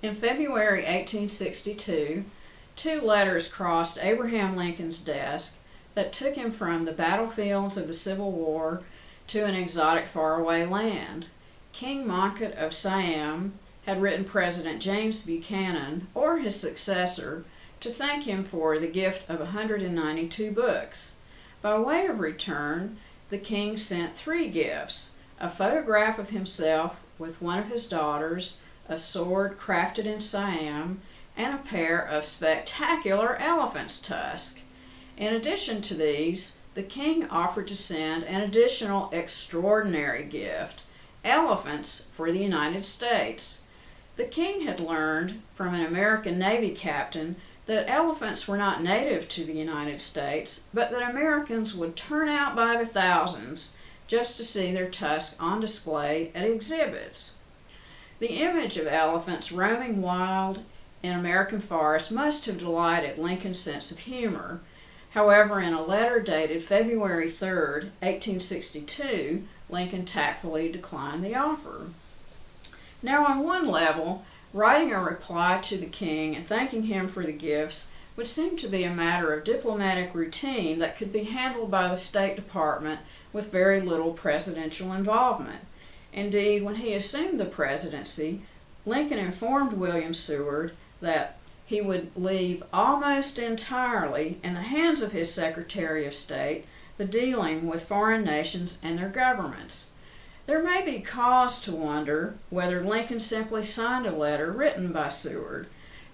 In February 1862, two letters crossed Abraham Lincoln's desk that took him from the battlefields of the Civil War to an exotic faraway land. King Mongkut of Siam had written President James Buchanan, or his successor, to thank him for the gift of 192 books. By way of return, the king sent three gifts: a photograph of himself with one of his daughters, a sword crafted in Siam, and a pair of spectacular elephant's tusks. In addition to these, the king offered to send an additional extraordinary gift: elephants for the United States. The king had learned from an American Navy captain that elephants were not native to the United States, but that Americans would turn out by the thousands just to see their tusks on display at exhibits. The image of elephants roaming wild in American forests must have delighted Lincoln's sense of humor. However, in a letter dated February 3, 1862, Lincoln tactfully declined the offer. Now, on one level, writing a reply to the king and thanking him for the gifts would seem to be a matter of diplomatic routine that could be handled by the State Department with very little presidential involvement. Indeed, when he assumed the presidency, Lincoln informed William Seward that he would leave almost entirely in the hands of his Secretary of State the dealing with foreign nations and their governments. There may be cause to wonder whether Lincoln simply signed a letter written by Seward.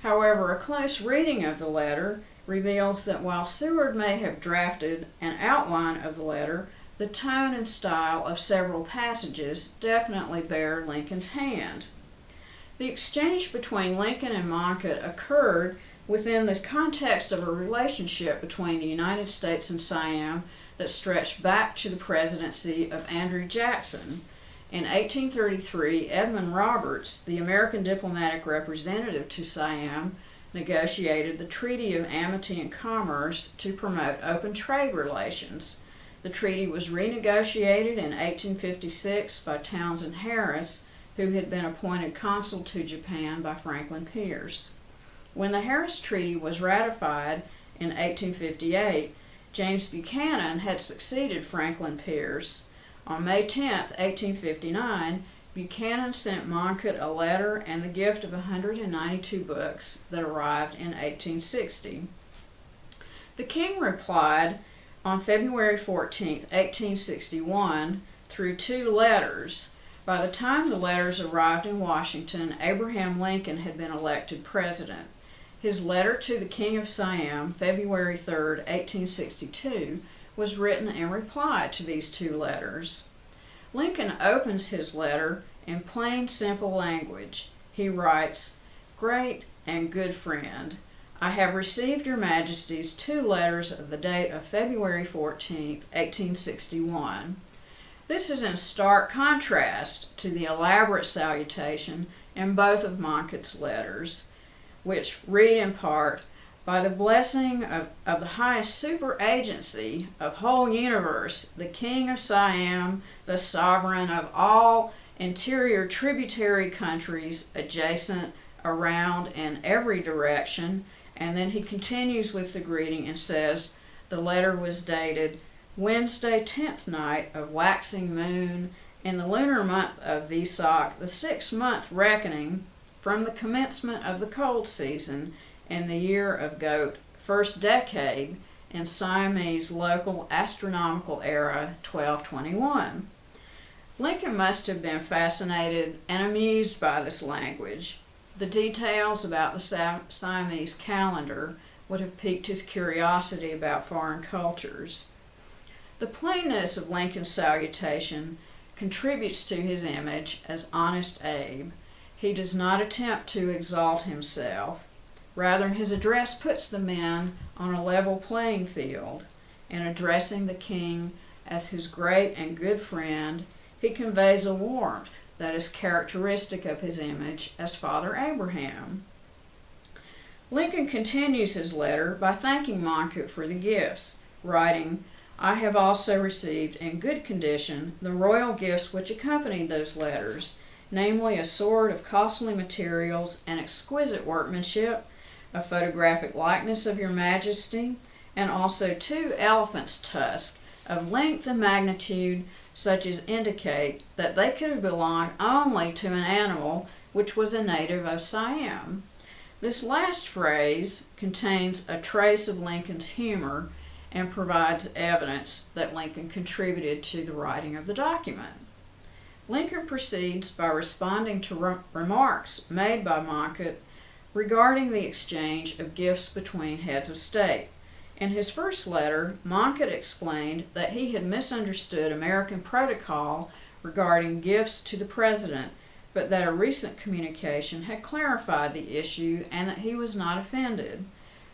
However, a close reading of the letter reveals that while Seward may have drafted an outline of the letter, the tone and style of several passages definitely bear Lincoln's hand. The exchange between Lincoln and Mongkut occurred within the context of a relationship between the United States and Siam that stretched back to the presidency of Andrew Jackson. In 1833, Edmund Roberts, the American diplomatic representative to Siam, negotiated the Treaty of Amity and Commerce to promote open trade relations. The treaty was renegotiated in 1856 by Townsend Harris, who had been appointed consul to Japan by Franklin Pierce. When the Harris Treaty was ratified in 1858, James Buchanan had succeeded Franklin Pierce. On May 10, 1859, Buchanan sent Mongkut a letter and the gift of 192 books that arrived in 1860. The king replied on February 14, 1861, through two letters. By the time the letters arrived in Washington, Abraham Lincoln had been elected president. His letter to the King of Siam, February 3, 1862, was written in reply to these two letters. Lincoln opens his letter in plain, simple language. He writes, "Great and good friend, I have received your Majesty's two letters of the date of February 14, 1861. This is in stark contrast to the elaborate salutation in both of Mongkut's letters, which read in part, 'By the blessing of the highest superagency of whole universe, the King of Siam, the sovereign of all interior tributary countries adjacent, around, in every direction,'" and then he continues with the greeting and says, the letter was dated Wednesday, 10th night of waxing moon, in the lunar month of Vesak, the 6th month reckoning from the commencement of the cold season, in the year of goat, first decade, in Siamese local astronomical era 1221. Lincoln must have been fascinated and amused by this language. The details about the Siamese calendar would have piqued his curiosity about foreign cultures. The plainness of Lincoln's salutation contributes to his image as Honest Abe. He does not attempt to exalt himself. Rather, his address puts the men on a level playing field. In addressing the king as his great and good friend, he conveys a warmth that is characteristic of his image as Father Abraham. Lincoln continues his letter by thanking Mongkut for the gifts, writing, "I have also received in good condition the royal gifts which accompanied those letters. namely a sword of costly materials and exquisite workmanship, a photographic likeness of your majesty, and also 2 elephants' tusks of length and magnitude such as indicate that they could have belonged only to an animal which was a native of Siam. This last phrase contains a trace of Lincoln's humor and provides evidence that Lincoln contributed to the writing of the document. Lincoln proceeds by responding to remarks made by Monkett regarding the exchange of gifts between heads of state. In his first letter, Monkett explained that he had misunderstood American protocol regarding gifts to the president, but that a recent communication had clarified the issue and that he was not offended.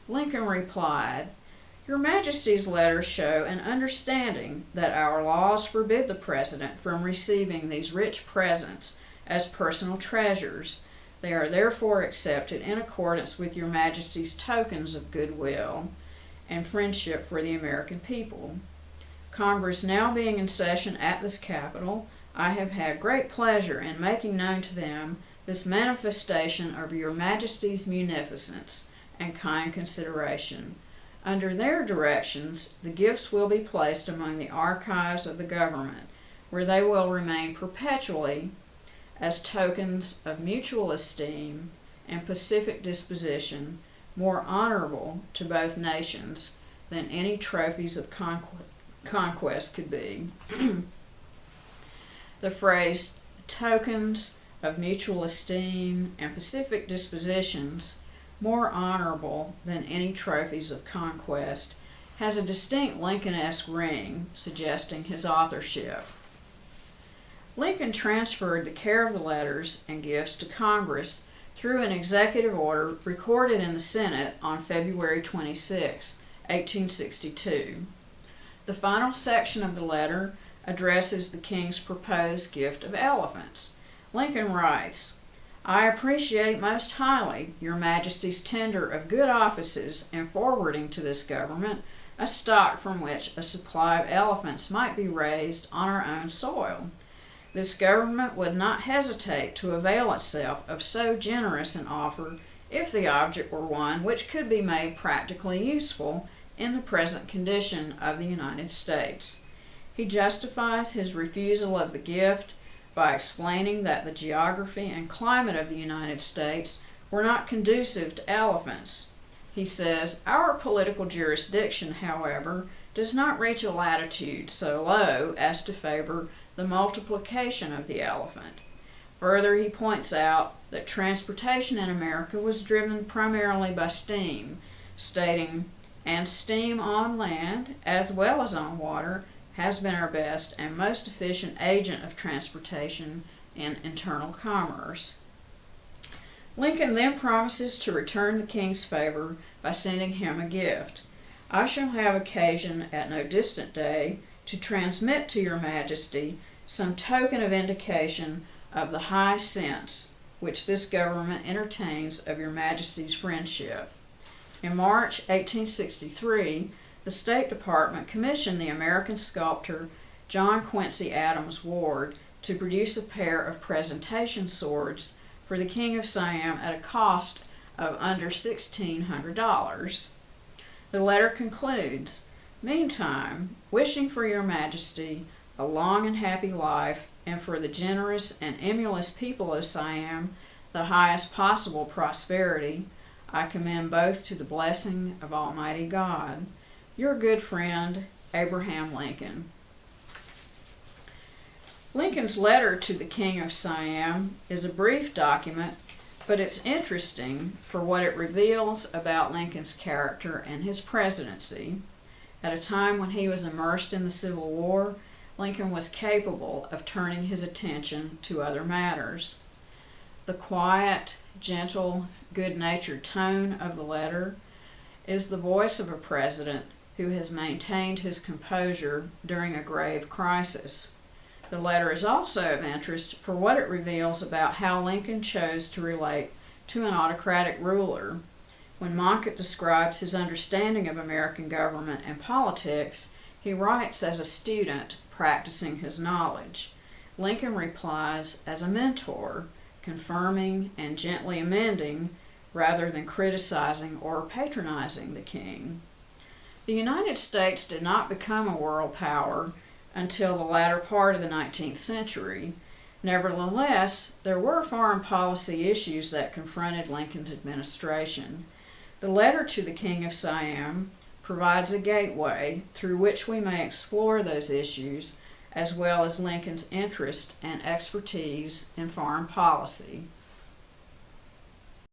Lincoln replied, "Your Majesty's letters show an understanding that our laws forbid the President from receiving these rich presents as personal treasures. They are therefore accepted in accordance with your Majesty's tokens of goodwill and friendship for the American people. Congress now being in session at this Capitol, I have had great pleasure in making known to them this manifestation of your Majesty's munificence and kind consideration. Under their directions, the gifts will be placed among the archives of the government, where they will remain perpetually as tokens of mutual esteem and pacific disposition, more honorable to both nations than any trophies of conquest could be." The phrase "tokens of mutual esteem and pacific dispositions, more honorable than any trophies of conquest" has a distinct Lincoln-esque ring, suggesting his authorship. Lincoln transferred the care of the letters and gifts to Congress through an executive order recorded in the Senate on February 26, 1862. The final section of the letter addresses the King's proposed gift of elephants. Lincoln writes, "I appreciate most highly your Majesty's tender of good offices in forwarding to this government a stock from which a supply of elephants might be raised on our own soil. This government would not hesitate to avail itself of so generous an offer if the object were one which could be made practically useful in the present condition of the United States." He justifies his refusal of the gift by explaining that the geography and climate of the United States were not conducive to elephants. He says, "Our political jurisdiction, however, does not reach a latitude so low as to favor the multiplication of the elephant." Further, he points out that transportation in America was driven primarily by steam, stating, "And steam on land, as well as on water, has been our best and most efficient agent of transportation in internal commerce." Lincoln then promises to return the King's favor by sending him a gift. "I shall have occasion at no distant day to transmit to your Majesty some token of indication of the high sense which this government entertains of your Majesty's friendship." In March 1863, the State Department commissioned the American sculptor John Quincy Adams Ward to produce a pair of presentation swords for the King of Siam at a cost of under $1,600. The letter concludes, "Meantime, wishing for your Majesty a long and happy life, and for the generous and emulous people of Siam the highest possible prosperity, I commend both to the blessing of Almighty God. Your good friend, Abraham Lincoln." Lincoln's letter to the King of Siam is a brief document, but it's interesting for what it reveals about Lincoln's character and his presidency. At a time when he was immersed in the Civil War, Lincoln was capable of turning his attention to other matters. The quiet, gentle, good-natured tone of the letter is the voice of a president who has maintained his composure during a grave crisis. The letter is also of interest for what it reveals about how Lincoln chose to relate to an autocratic ruler. When Monkett describes his understanding of American government and politics, he writes as a student practicing his knowledge. Lincoln replies as a mentor, confirming and gently amending rather than criticizing or patronizing the king. The United States did not become a world power until the latter part of the 19th century. Nevertheless, there were foreign policy issues that confronted Lincoln's administration. The letter to the King of Siam provides a gateway through which we may explore those issues, as well as Lincoln's interest and expertise in foreign policy.